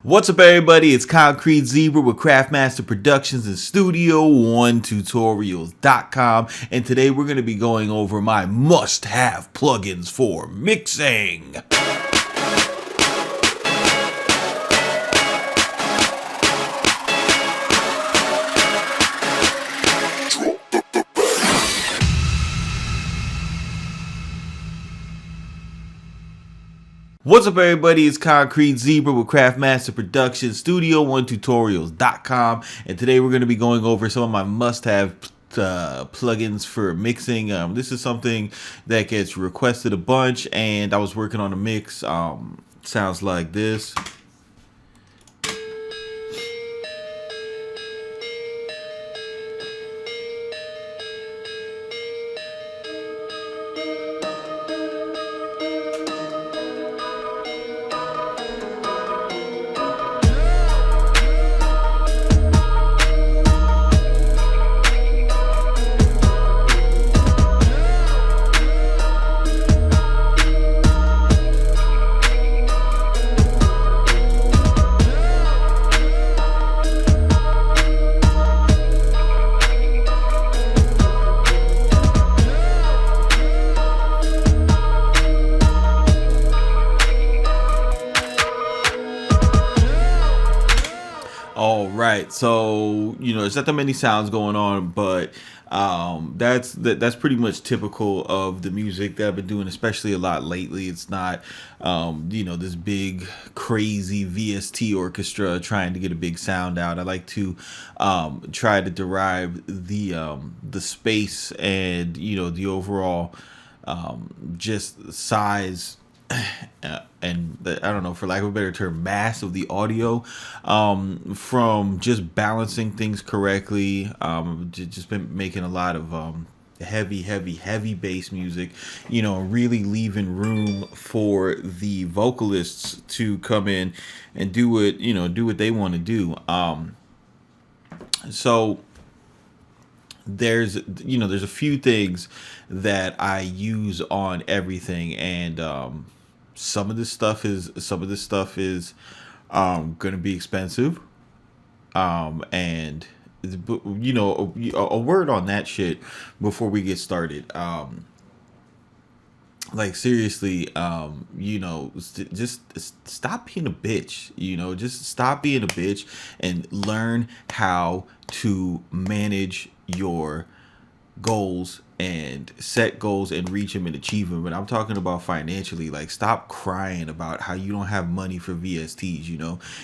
What's up, everybody? It's Concrete Zebra with Craftmaster Productions and Studio One Tutorials.com, and today we're going to be going over my must-have plugins for mixing. What's up, everybody? It's Concrete Zebra with Craftmaster Productions, Studio One Tutorials.com, and today we're going to be going over some of my must-have plugins for mixing. This is something that gets requested a bunch, and I was working on a mix. Sounds like this. All right, so there's not that many sounds going on, but that's pretty much typical of the music that I've been doing, especially a lot lately. It's not this big crazy VST orchestra trying to get a big sound out. I like to try to derive the space and the overall just size and I don't know, for lack of a better term, mass of the audio, from just balancing things correctly. Just been making a lot of heavy bass music, really leaving room for the vocalists to come in and do what they want to do. So there's a few things that I use on everything, and some of this stuff is going to be expensive, and a word on that shit before we get started. Like, seriously, just stop being a bitch. Just stop being a bitch and learn how to manage your goals and set goals and reach them and achieve them. But I'm talking about financially. Like, stop crying about how you don't have money for VSTs.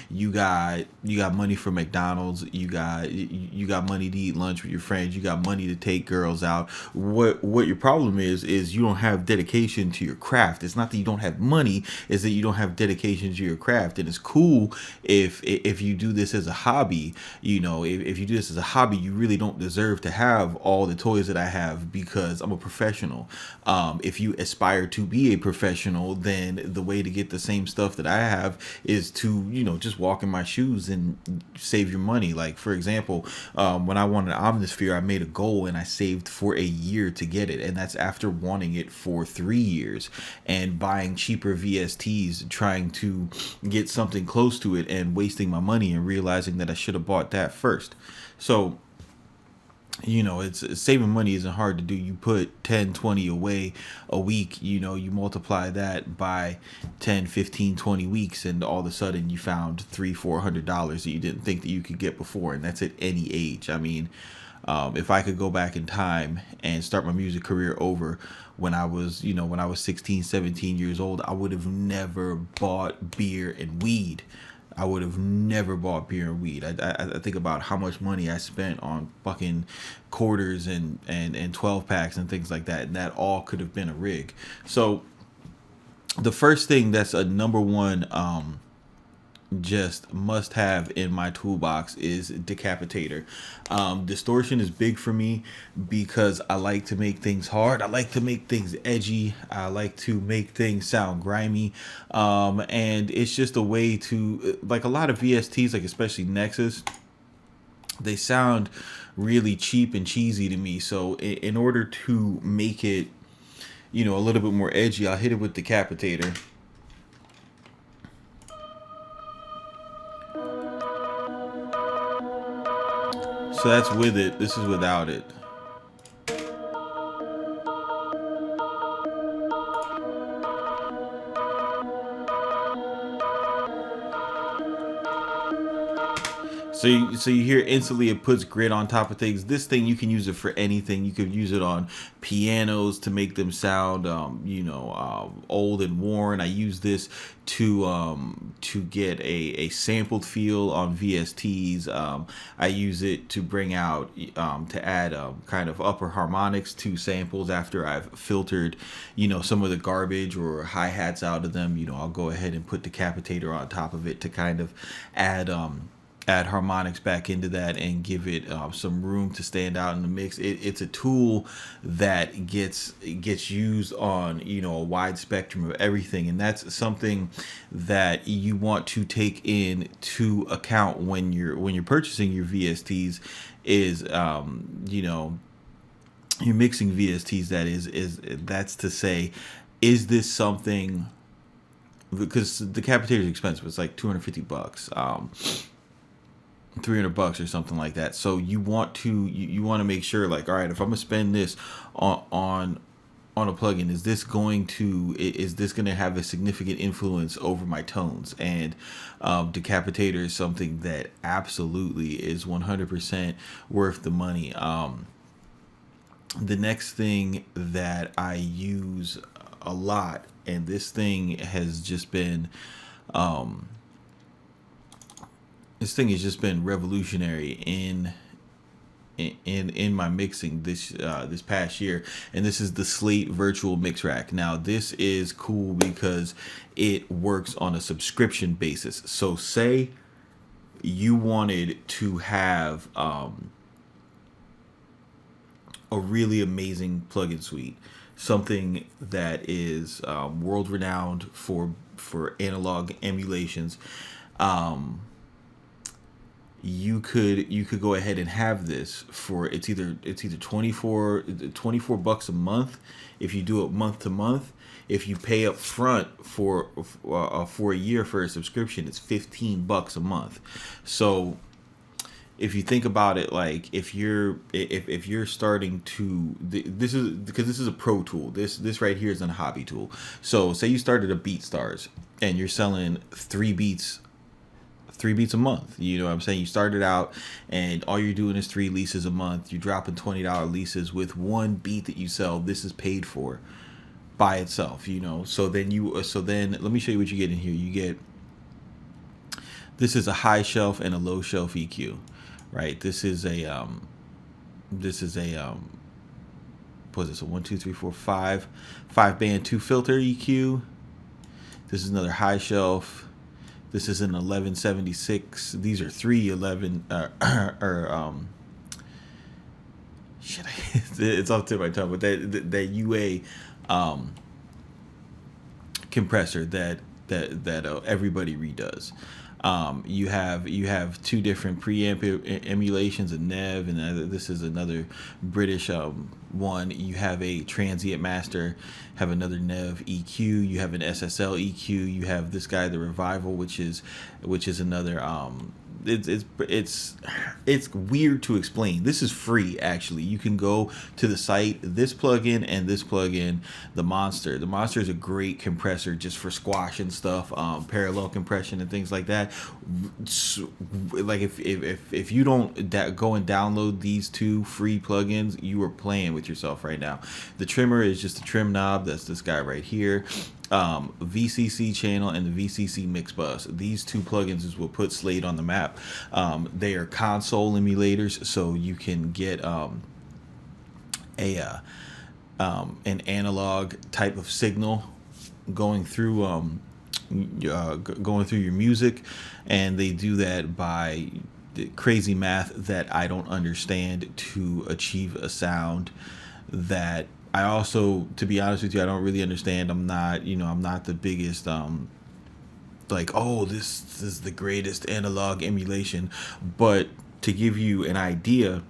You got money for McDonald's. You got money to eat lunch with your friends. You got money to take girls out. What your problem is you don't have dedication to your craft. It's not that you don't have money, it's that you don't have dedication to your craft. And it's cool if you do this as a hobby. If you do this as a hobby, you really don't deserve to have all the toys that I have, because I'm a professional. If you aspire to be a professional, then the way to get the same stuff that I have is to, just walk in my shoes and save your money. Like, for example, when I wanted Omnisphere, I made a goal and I saved for a year to get it. And that's after wanting it for 3 years and buying cheaper VSTs, trying to get something close to it and wasting my money and realizing that I should have bought that first. So, it's saving money isn't hard to do. You put 10, 20 away a week, you multiply that by 10, 15, 20 weeks, and all of a sudden you found $300-400 that you didn't think that you could get before. And that's at any age. I mean, if I could go back in time and start my music career over when I was 16, 17 years old, I would have never bought beer and weed. I would have never bought beer and weed. I think about how much money I spent on fucking quarters and 12 packs and things like that, and that all could have been a rig. So the first thing that's a number one just must have in my toolbox is Decapitator. Distortion is big for me because I like to make things hard. I like to make things edgy. I like to make things sound grimy. And it's just a way to, like, a lot of VSTs, like especially Nexus, they sound really cheap and cheesy to me. So in order to make it, a little bit more edgy, I'll hit it with Decapitator. So that's with it. This is without it. So you hear instantly it puts grit on top of things. This thing, you can use it for anything. You could use it on pianos to make them sound, old and worn. I use this to get a sampled feel on VSTs. I use it to bring out, to add kind of upper harmonics to samples after I've filtered, some of the garbage or hi-hats out of them. I'll go ahead and put Decapitator on top of it to kind of add harmonics back into that and give it some room to stand out in the mix. It's a tool that gets used on a wide spectrum of everything, and that's something that you want to take into account when you're purchasing your VSTs. Is you're mixing VSTs. That's to say, is this something? Because the Decapitator is expensive. It's like $250. $300 or something like that. So you want to make sure, like, all right, if I'm gonna spend this on a plugin, is this going to have a significant influence over my tones? And Decapitator is something that absolutely is 100% worth the money. The next thing that I use a lot, and this thing has just been revolutionary in my mixing this past year, and this is the Slate virtual mix rack. Now this is cool because it works on a subscription basis. So say you wanted to have a really amazing plugin suite, something that is world renowned for analog emulations. You could go ahead and have this for it's either $24 a month if you do it month to month. If you pay up front for a year for a subscription, it's $15 a month. So if you think about it, like if you're starting to, this is a pro tool. This right here is a hobby tool. So say you started a BeatStars and you're selling three beats a month. You know what I'm saying? You started out and all you're doing is 3 leases a month. You're dropping $20 leases with one beat that you sell. This is paid for by itself, So then let me show you what you get in here. You get, this is a high shelf and a low shelf EQ, right? This is a what is this? A 1, 2, 3, 4, 5 band 2 filter EQ. This is another high shelf. This is an 1176. These are 311 it's off to my tongue, but that UA compressor that everybody redoes. You have 2 different preamp emulations, a Nev, and this is another British one. You have a Transient Master, have another Nev EQ. You have an SSL EQ. You have this guy, the Revival, which is another. It's weird to explain. This is free, actually. You can go to the site. This plugin and this plugin, the Monster. The Monster is a great compressor just for squash and stuff, parallel compression and things like that. So, like if you don't go and download these 2 free plugins, you are playing with yourself right now. The trimmer is just a trim knob. That's this guy right here. VCC channel and the VCC mix bus. These 2 plugins is what put Slate on the map. They are console emulators, so you can get an analog type of signal going through your music, and they do that by crazy math that I don't understand to achieve a sound that I also, to be honest with you, I don't really understand. I'm not the biggest like, oh, this is the greatest analog emulation, but to give you an idea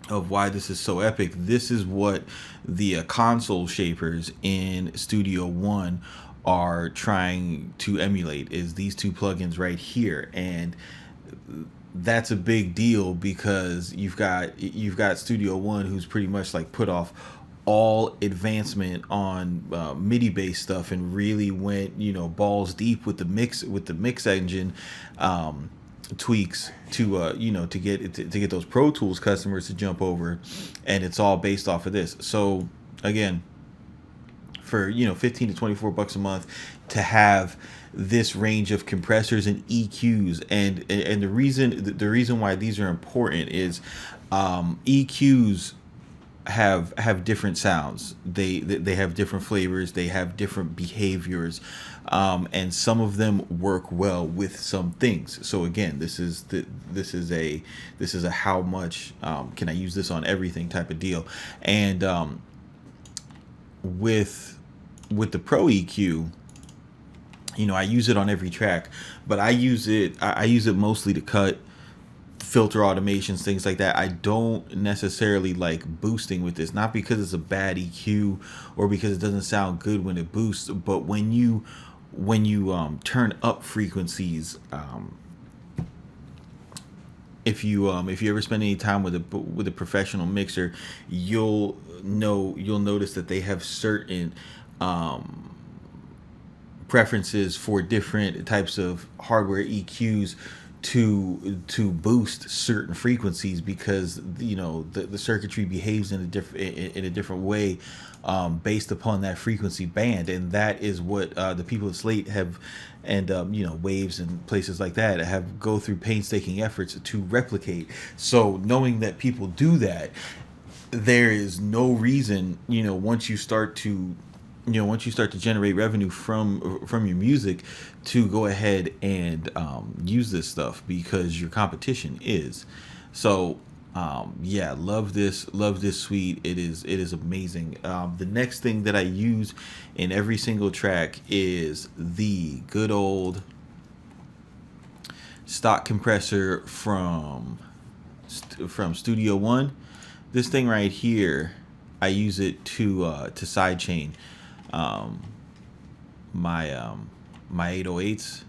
of why this is so epic, this is what the console shapers in Studio One are trying to emulate, is these 2 plugins right here. And that's a big deal because you've got Studio One, who's pretty much like put off all advancement on MIDI based stuff and really went, balls deep with the mix engine tweaks to get those Pro Tools customers to jump over, and it's all based off of this. So again, for 15 to 24 bucks a month to have this range of compressors and EQs, and the reason why these are important is EQs have different sounds. They have different flavors. They have different behaviors, and some of them work well with some things. So again, this is a how much can I use this on everything type of deal. And with the Pro EQ, I use it on every track, but I use it mostly to cut, filter automations, things like that. I don't necessarily like boosting with this, not because it's a bad EQ or because it doesn't sound good when it boosts, but when you turn up frequencies, if you ever spend any time with a professional mixer, you'll notice that they have certain preferences for different types of hardware EQs to boost certain frequencies, because the circuitry behaves in a different way based upon that frequency band. And that is what the people at Slate have, and Waves and places like that have go through painstaking efforts to replicate. So knowing that people do that, there is no reason, once you start to generate revenue from your music, to go ahead and use this stuff, because your competition is. So love this suite. It is amazing. The next thing that I use in every single track is the good old stock compressor from Studio One. This thing right here, I use it to sidechain my 808s.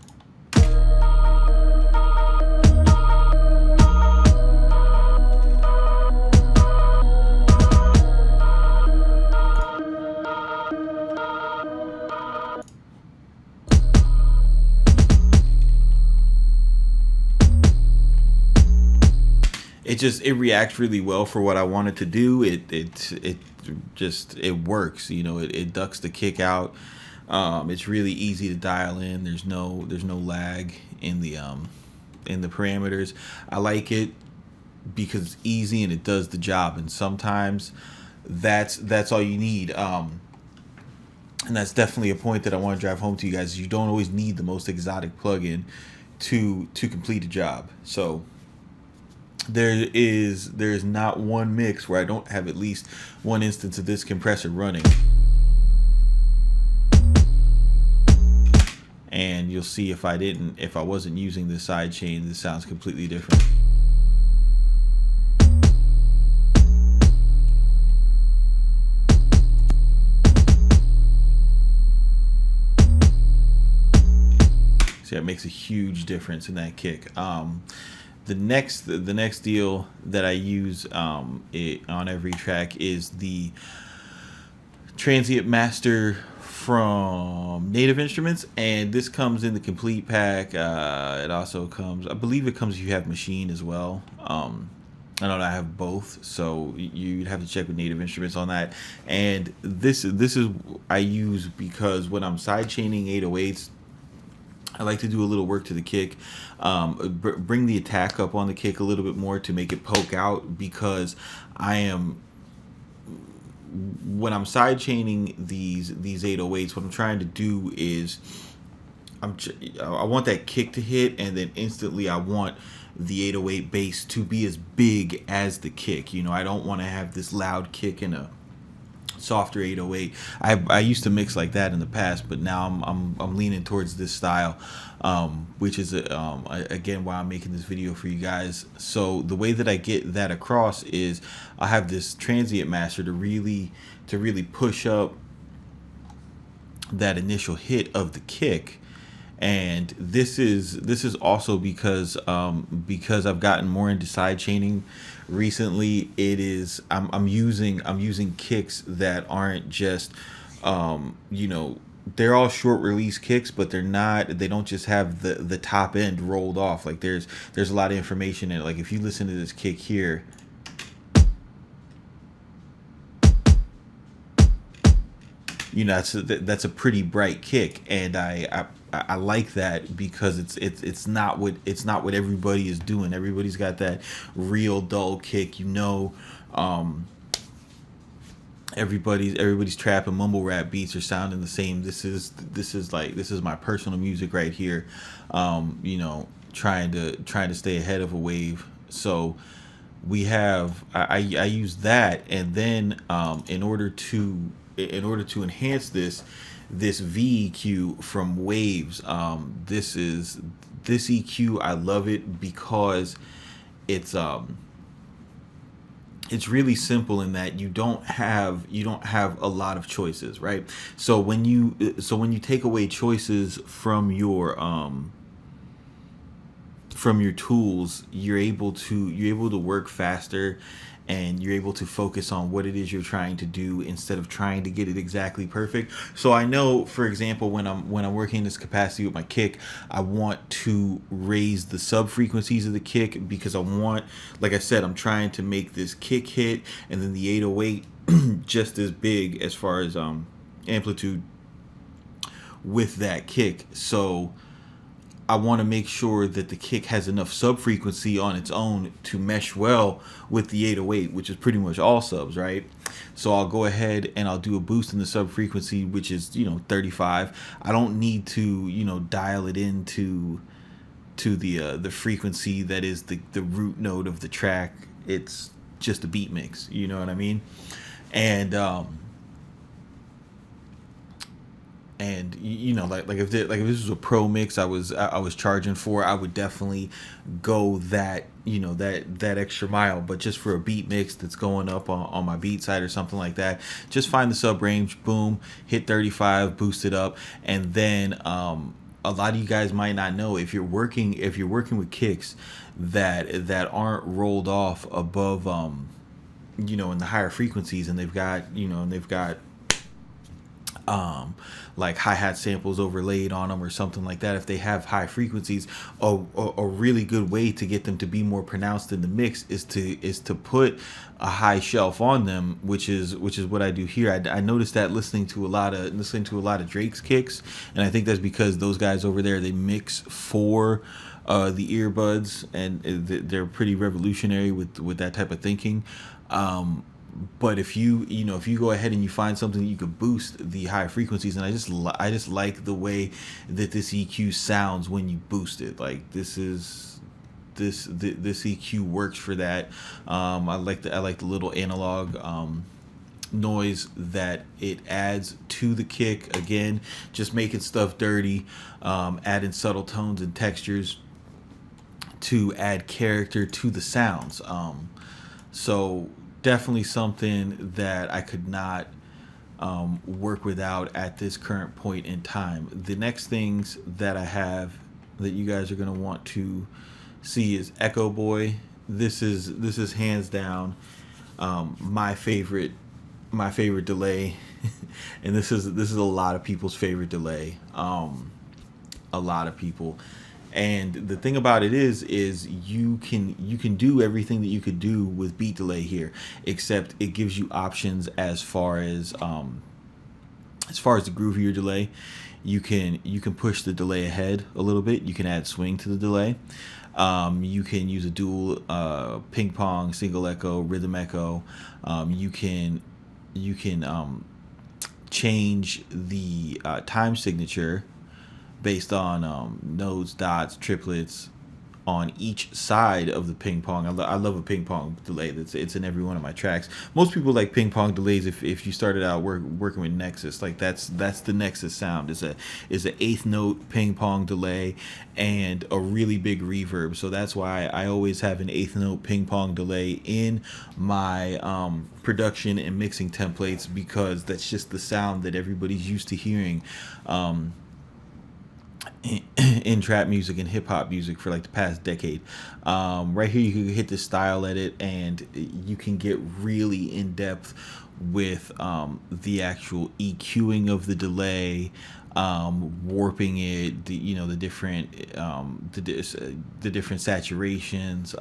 It reacts really well for what I want it to do. It works. It ducks the kick out. It's really easy to dial in. There's no lag in the parameters. I like it because it's easy and it does the job. And sometimes that's all you need. And that's definitely a point that I want to drive home to you guys. You don't always need the most exotic plugin to complete a job. So there is not one mix where I don't have at least one instance of this compressor running. And you'll see if I wasn't using the sidechain, this sounds completely different. See, it makes a huge difference in that kick. The next deal that I use on every track is the Transient Master from Native Instruments, and this comes in the complete pack. It also comes, I believe it comes if you have Machine as well. I don't know, I have both, so you'd have to check with Native Instruments on that. And this is I use because when I'm sidechaining 808s, I like to do a little work to the kick, bring the attack up on the kick a little bit more to make it poke out, because when I'm sidechaining these 808s, what I'm trying to do is I want that kick to hit, and then instantly I want the 808 bass to be as big as the kick. I don't want to have this loud kick in a softer 808. I used to mix like that in the past, but now I'm leaning towards this style, which is again why I'm making this video for you guys. So the way that I get that across is I have this Transient Master to really push up that initial hit of the kick, And this is also because I've gotten more into sidechaining recently. I'm using kicks that aren't just they're all short release kicks, but they don't just have the top end rolled off. Like there's a lot of information in it. Like if you listen to this kick here, that's a pretty bright kick, and I like that because it's not what everybody is doing. Everybody's got that real dull kick, everybody's trap and mumble rap beats are sounding the same. This is my personal music right here. Trying to stay ahead of a wave. So I use that, and then in order to enhance this VEQ from waves, this EQ, I love it because it's really simple in that you don't have a lot of choices, right? So when you take away choices from your tools, you're able to work faster, and you're able to focus on what it is you're trying to do instead of trying to get it exactly perfect. So I know, for example, when I'm working this capacity with my kick, I want to raise the sub frequencies of the kick because like I said, I'm trying to make this kick hit and then the 808 just as big as far as amplitude with that kick. So I want to make sure that the kick has enough sub frequency on its own to mesh well with the 808, which is pretty much all subs, right? So I'll go ahead and I'll do a boost in the sub frequency, which is 35. I don't need to dial it into the frequency that is the root note of the track. It's just a beat mix, you know what I mean? And like if this was a pro mix I was charging for, I would definitely go that extra mile. But just for a beat mix that's going up on my beat side or something like that, just find the sub range, boom, hit 35, boost it up. And then a lot of you guys might not know, if you're working with kicks that aren't rolled off above in the higher frequencies, and they've got like hi-hat samples overlaid on them or something like that. If they have high frequencies, a really good way to get them to be more pronounced in the mix is to put a high shelf on them, which is what I do here. I noticed that listening to a lot of Drake's kicks, and I think that's because those guys over there, they mix for the earbuds, and they're pretty revolutionary with that type of thinking. But if you go ahead and you find something that you could boost the high frequencies, and I just like the way that this EQ sounds when you boost it. Like this EQ works for that. I like the little analog noise that it adds to the kick. Again, just making stuff dirty, adding subtle tones and textures to add character to the sounds. So definitely something that I could not work without at this current point in time. The next things that I have that you guys are going to want to see is Echo Boy. This is hands down my favorite delay, and this is a lot of people's favorite delay. A lot of people. And the thing about it is you can do everything that you could do with beat delay here, except it gives you options as far as the groovier delay. You can push the delay ahead a little bit. You can add swing to the delay. You can use a dual ping pong, single echo, rhythm echo. You can change the time signature based on nodes, dots, triplets on each side of the ping pong. I love a ping pong delay. It's in every one of my tracks. Most people like ping pong delays if you started out working with Nexus. Like that's the Nexus sound. Is an eighth note ping pong delay and a really big reverb. So that's why I always have an eighth note ping pong delay in my production and mixing templates, because that's just the sound that everybody's used to hearing. in trap music and hip hop music for like the past decade. Right here, you can hit the style edit, and you can get really in depth with the actual EQing of the delay, warping it, the different the different saturations.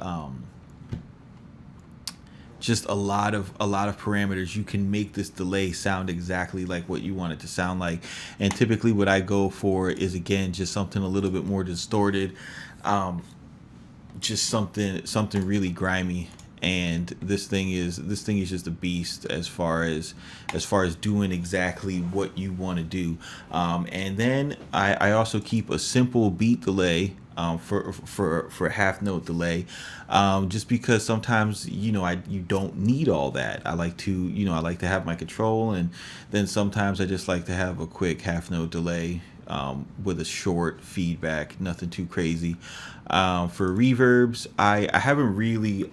Just a lot of parameters. You can make this delay sound exactly like what you want it to sound like. And typically what I go for is, again, just something a little bit more distorted, just something really grimy. And this thing is just a beast as far as doing exactly what you want to do. And then I also keep a simple beat delay, for a half note delay, just because sometimes you don't need all that. I like to have my control, and then sometimes I just like to have a quick half note delay, with a short feedback, nothing too crazy. For reverbs, I haven't really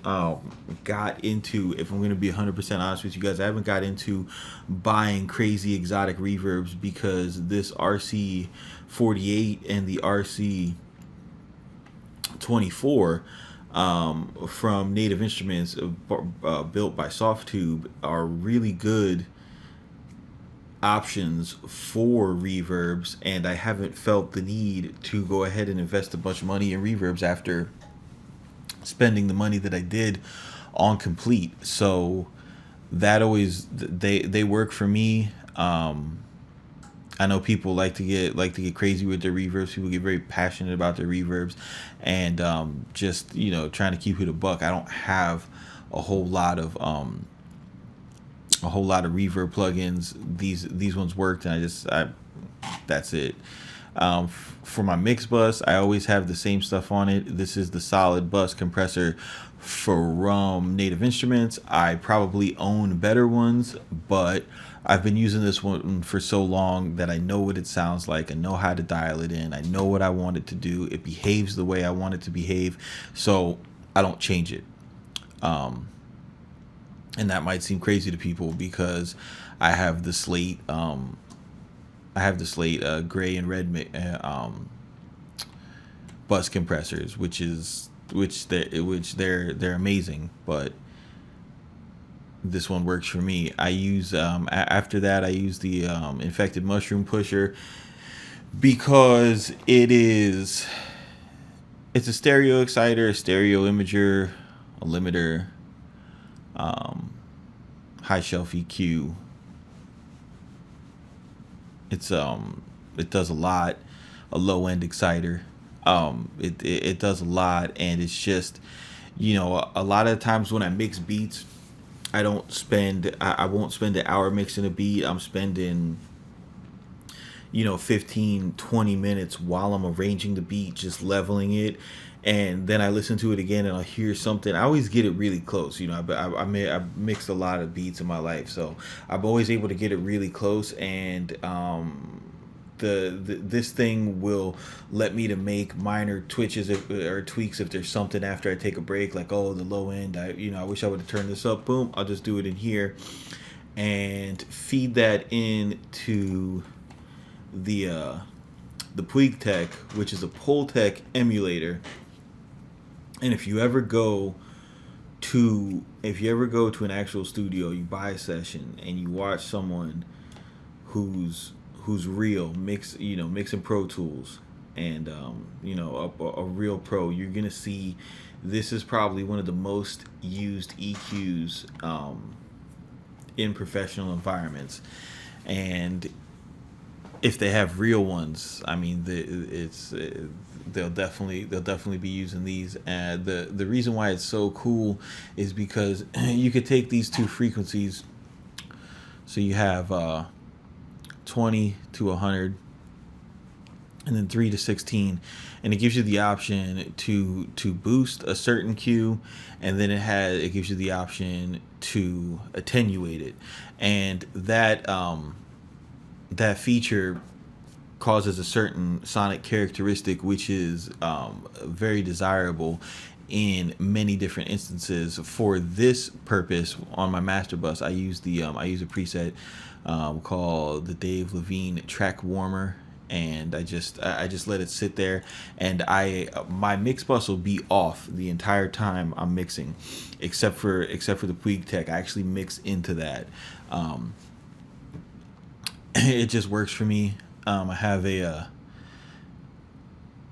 got into, if I'm going to be 100% honest with you guys, I haven't got into buying crazy exotic reverbs, because this RC48 and the RC24, from Native Instruments, built by Softtube, are really good options for reverbs, and I haven't felt the need to go ahead and invest a bunch of money in reverbs after spending the money that I did on Complete. So that always, they work for me. I know people like to get crazy with their reverbs. People get very passionate about their reverbs, and just trying to keep it a buck. I don't have a whole lot of reverb plugins. These ones worked, and that's it. For my mix bus, I always have the same stuff on it. This is the solid bus compressor from Native Instruments. I probably own better ones, but I've been using this one for so long that I know what it sounds like. I know how to dial it in. I know what I want it to do. It behaves the way I want it to behave, so I don't change it. And that might seem crazy to people, because I have the Slate gray and red bus compressors, which they're amazing, but this one works for me. I use after that I use the Infected Mushroom Pusher, because it's a stereo exciter, a stereo imager, a limiter, high shelf EQ. It does a lot. A low end exciter. It does a lot, and it's just, a lot of times when I mix beats, I won't spend an hour mixing a beat. I'm spending 15-20 minutes while I'm arranging the beat, just leveling it, and then I listen to it again and I'll hear something. I always get it really close. I mixed a lot of beats in my life, so I'm always able to get it really close, and this thing will let me to make minor twitches or tweaks if there's something after I take a break, like, oh, the low end, I wish I would have turned this up. Boom, I'll just do it in here and feed that into the Puig Tech, which is a Pultec emulator. And if you ever go to an actual studio, you buy a session and you watch someone who's real mixing Pro Tools, and a real pro, you're gonna see this is probably one of the most used EQs in professional environments. And if they have real ones, I mean, they'll definitely be using these. And the reason why it's so cool is because you could take these two frequencies. So you have 20 to 100, and then 3 to 16, and it gives you the option to boost a certain cue, and then it gives you the option to attenuate it, and that feature causes a certain sonic characteristic, which is very desirable in many different instances. For this purpose, on my master bus, I use a preset called the Dave Levine Track Warmer, and I just let it sit there, and my mix bus will be off the entire time I'm mixing, except for the Puig Tech. I actually mix into that. It just works for me. I have a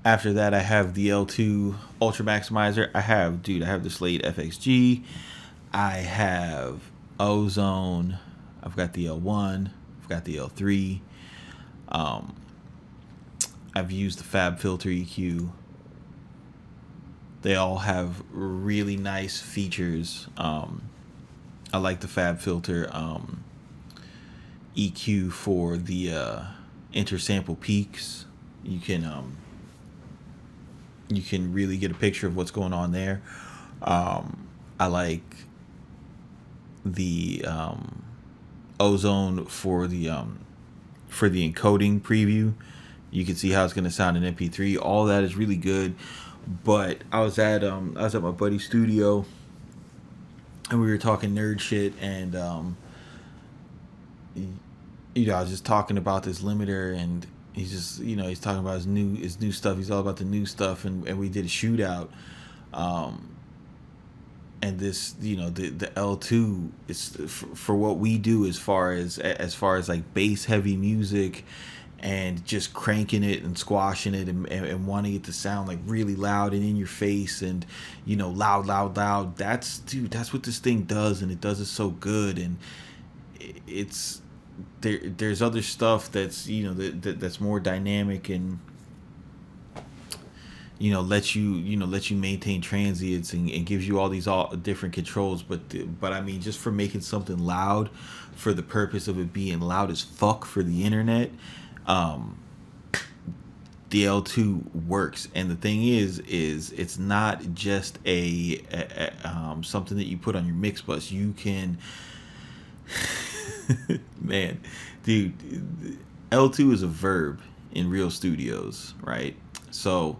after that I have the L2 Ultra Maximizer. I have the Slate FXG. I have Ozone. I've got the L1. I've got the L3. I've used the Fab Filter EQ. They all have really nice features. I like the Fab Filter EQ for the intersample peaks. You can really get a picture of what's going on there. I like the Ozone for the encoding preview. You can see how it's going to sound in MP3. All that is really good. But I was at my buddy's studio, and we were talking nerd shit, and I was just talking about this limiter, and he's just he's talking about his new stuff. He's all about the new stuff, and we did a shootout. And this, the L2 is for what we do as far as like bass heavy music, and just cranking it and squashing it, and wanting it to sound like really loud and in your face, and loud. That's what this thing does, and it does it so good. And it's there's other stuff that's that's more dynamic, and lets you maintain transients, and gives you all these different controls. But I mean, just for making something loud for the purpose of it being loud as fuck for the internet, the L2 works. And the thing is it's not just a something that you put on your mix bus. You can man, dude, L2 is a verb in real studios, right? So,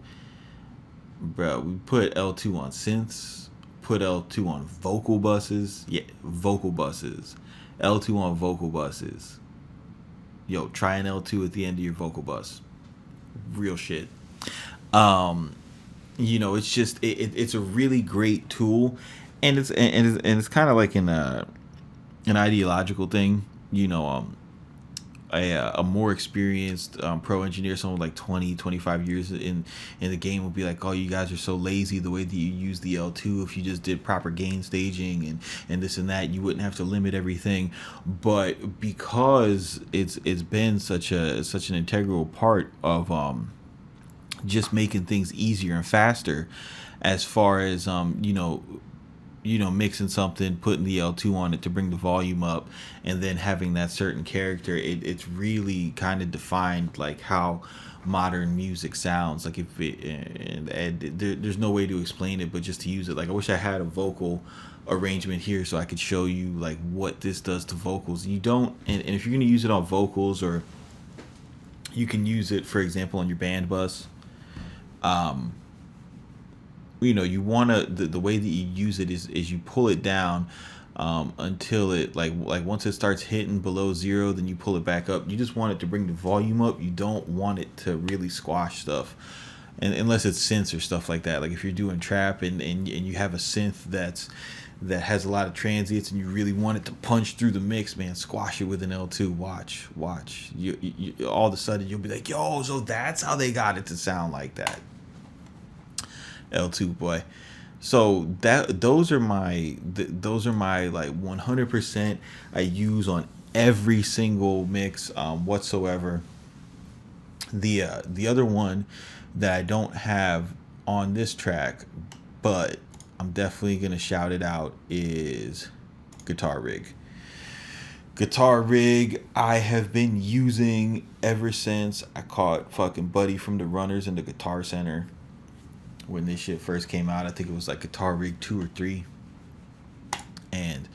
bro, we put L2 on synths, put L2 on vocal buses. Yeah, vocal buses. L2 on vocal buses. Yo, try an L2 at the end of your vocal bus. Real shit. It's just it's a really great tool, and it's kind of like an ideological thing. A more experienced pro engineer, someone like 20-25 years in the game, will be like, oh, you guys are so lazy the way that you use the L2. If you just did proper gain staging and this and that, you wouldn't have to limit everything. But because it's been such an integral part of just making things easier and faster, as far as mixing something, putting the L2 on it to bring the volume up, and then having that certain character, it's really kind of defined like how modern music sounds. Like if there's no way to explain it, but just to use it. Like, I wish I had a vocal arrangement here so I could show you like what this does to vocals. You don't, and if you're going to use it on vocals, or you can use it, for example, on your band bus. You want to, the way that you use it is you pull it down until it like once it starts hitting below 0, then you pull it back up. You just want it to bring the volume up. You don't want it to really squash stuff, and unless it's synths or stuff like that. Like if you're doing trap and you have a synth that has a lot of transients, and you really want it to punch through the mix, man, squash it with an L2. Watch. You all of a sudden you'll be like, yo, so that's how they got it to sound like that. L2 boy. So those are my like 100% I use on every single mix whatsoever. The other one that I don't have on this track, but I'm definitely gonna shout it out, is Guitar Rig. Guitar Rig I have been using ever since I caught fucking Buddy from the Runners in the Guitar Center. When this shit first came out, I think it was like Guitar Rig 2 or 3. And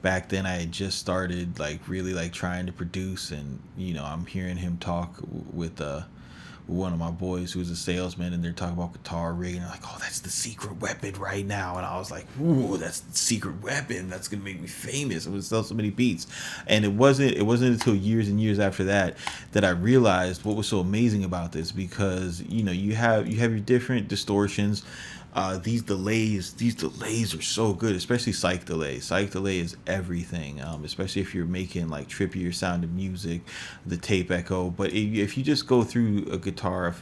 back then I had just started like really like trying to produce, and I'm hearing him talk with one of my boys who's a salesman, and they're talking about guitar rig, and they're like, oh, that's the secret weapon right now. And I was like, ooh, that's the secret weapon. That's gonna make me famous. I'm gonna sell so many beats. And it wasn't until years and years after that that I realized what was so amazing about this, because you have your different distortions. These delays are so good, especially psych delay. Psych delay is everything, especially if you're making like trippier sounding music, the tape echo. But if you just go through a guitar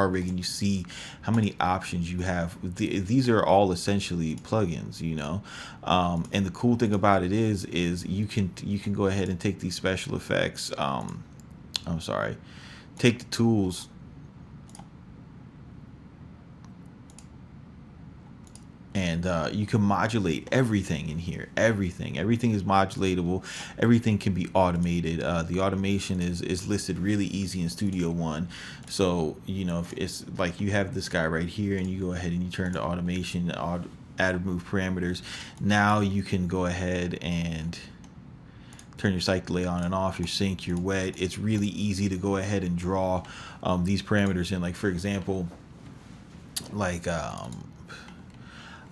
rig and you see how many options you have, these are all essentially plugins, and the cool thing about it is you can go ahead and take these special effects. Take the tools. And you can modulate everything in here. Everything is modulatable. Everything can be automated. The automation is listed really easy in Studio One. So if it's like you have this guy right here, and you go ahead and you turn to automation, add remove parameters. Now you can go ahead and turn your cycle delay on and off, your sync, your wet. It's really easy to go ahead and draw these parameters in. Like for example, like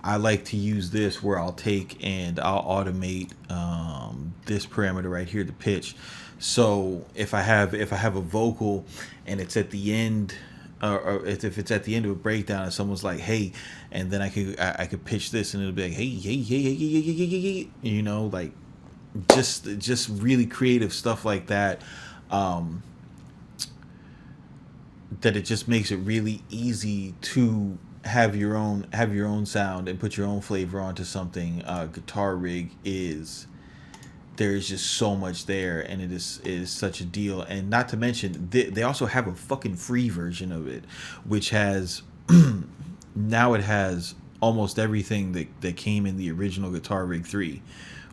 I like to use this where I'll take and I'll automate this parameter right here, the pitch. So if I have a vocal and it's at the end, or if it's at the end of a breakdown and someone's like, hey, and then I could pitch this and it'll be like, hey, like just really creative stuff like that. That it just makes it really easy to have your own sound and put your own flavor onto something. Guitar rig there's just so much there, and it is such a deal. And not to mention they also have a fucking free version of it, which has now it has almost everything that came in the original Guitar Rig 3,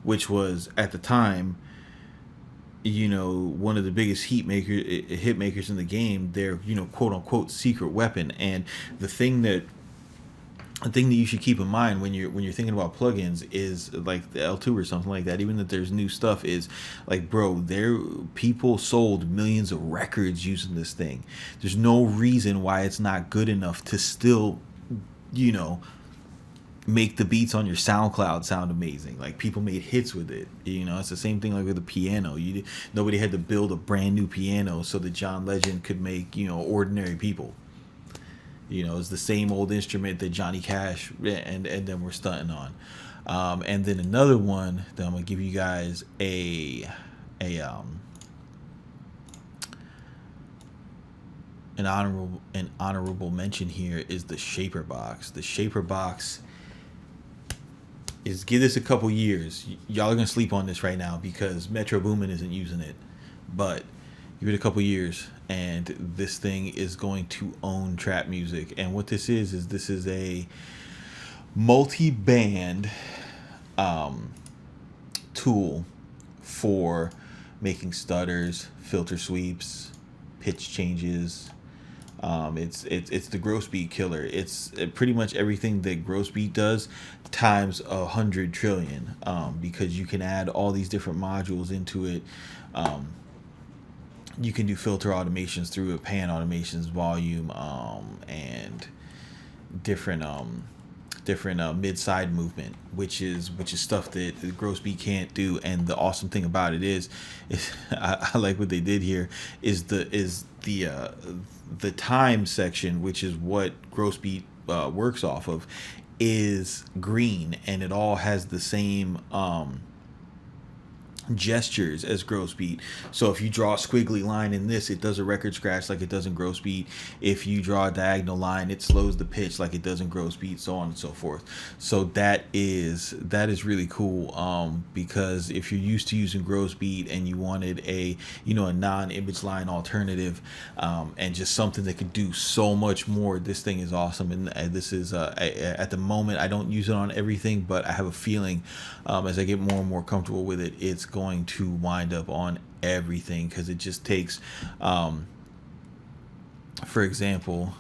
which was at the time one of the biggest hit makers in the game. Their quote unquote secret weapon. And the thing that you should keep in mind when you're thinking about plugins is like the L2 or something like that, even if there's new stuff, is like, bro, people sold millions of records using this thing. There's no reason why it's not good enough to still make the beats on your SoundCloud sound amazing. Like, people made hits with it. It's the same thing like with the piano. Nobody had to build a brand new piano so that John Legend could make Ordinary People. It's the same old instrument that Johnny Cash and then we're stunting on. And then another one that I'm gonna give you guys an honorable mention here is the Shaper Box. The Shaper Box is, give this a couple years. Y'all are gonna sleep on this right now because Metro Boomin isn't using it, but give it a couple years and this thing is going to own trap music. And what this is a multi-band tool for making stutters, filter sweeps, pitch changes. It's the gross beat killer. It's pretty much everything that gross beat does times 100 trillion, because you can add all these different modules into it. You can do filter automations through it, pan automations, volume, and different mid-side movement, which is stuff that the gross beat can't do. And the awesome thing about it is I like what they did here is the time section, which is what gross beat works off of, is green, and it all has the same gestures as gross beat. So if you draw a squiggly line in this, it does a record scratch like it does in gross beat. If you draw a diagonal line, it slows the pitch like it does in gross beat, so on and so forth. So that is really cool, because if you're used to using gross beat and you wanted a non-image line alternative, and just something that could do so much more, this thing is awesome. And this is at the moment, I don't use it on everything, but I have a feeling as I get more and more comfortable with it, it's going to wind up on everything, because it just takes for example,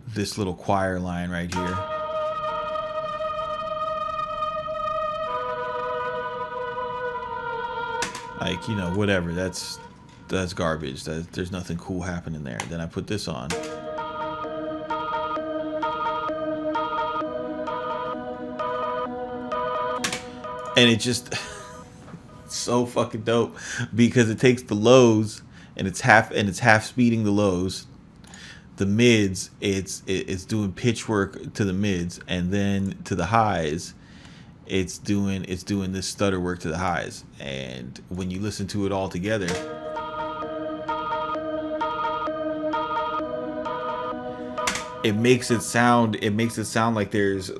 this little choir line right here. Like, whatever, that's that's garbage. There's nothing cool happening there. Then I put this on. And it just so fucking dope because it takes the lows and it's half speeding the lows. The mids, it's doing pitch work to the mids, and then to the highs, it's doing this stutter work to the highs. And when you listen to it all together, it makes it sound like there's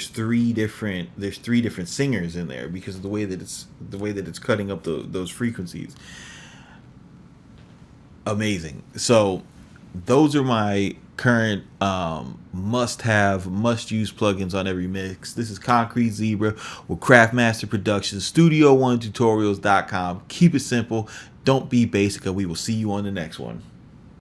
three different singers in there because of the way that it's cutting up those frequencies. Amazing. So those are my current must use plugins on every mix. This is Concrete Zebra with Craftmaster Productions, Studio1Tutorials.com. Keep it simple, don't be basic, and we will see you on the next one.